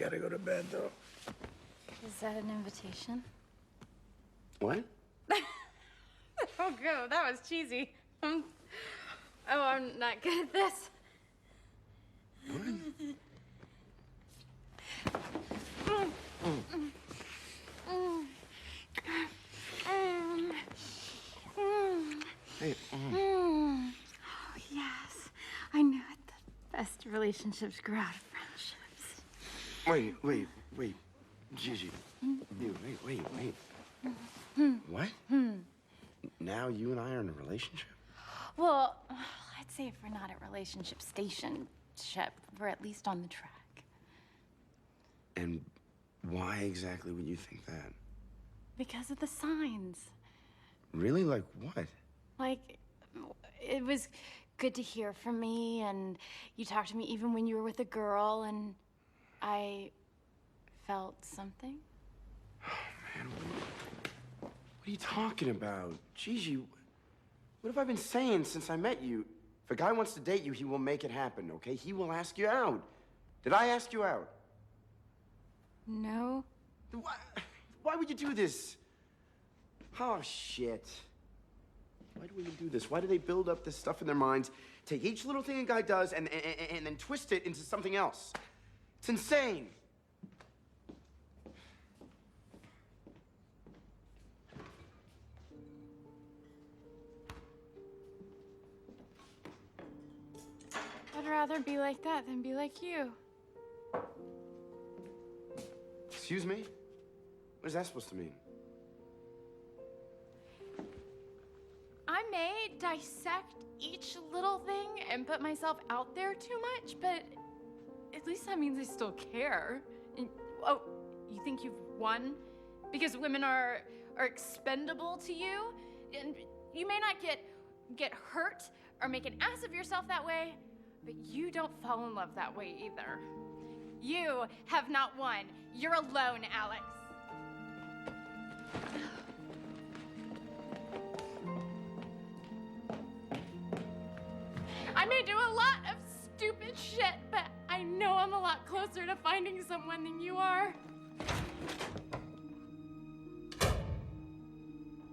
gotta go to bed, though. Is that an invitation? What? Oh, go. That was cheesy. Oh, I'm not good at this. What? Hey, Oh, yes. I knew it. The best relationships grow out of friendships. wait. Gigi. Wait. What? Now you and I are in a relationship? Well, let's say if we're not a relationship stationship, we're at least on the track. And why exactly would you think that? Because of the signs. Really? Like what? Like, it was good to hear from me, and you talked to me even when you were with a girl, and I felt something. Oh, man, what are you talking about? Gigi, what have I been saying since I met you? If a guy wants to date you, he will make it happen, okay? He will ask you out. Did I ask you out? No. Why would you do this? Oh, shit. Why do women do this? Why do they build up this stuff in their minds, take each little thing a guy does, and then twist it into something else? It's insane. I'd rather be like that than be like you. Excuse me? What is that supposed to mean? I may dissect each little thing and put myself out there too much, but at least that means I still care. And, oh, you think you've won? Because women are expendable to you? And you may not get hurt or make an ass of yourself that way, but you don't fall in love that way either. You have not won. You're alone, Alex. I may do a lot of stupid shit, but I know I'm a lot closer to finding someone than you are.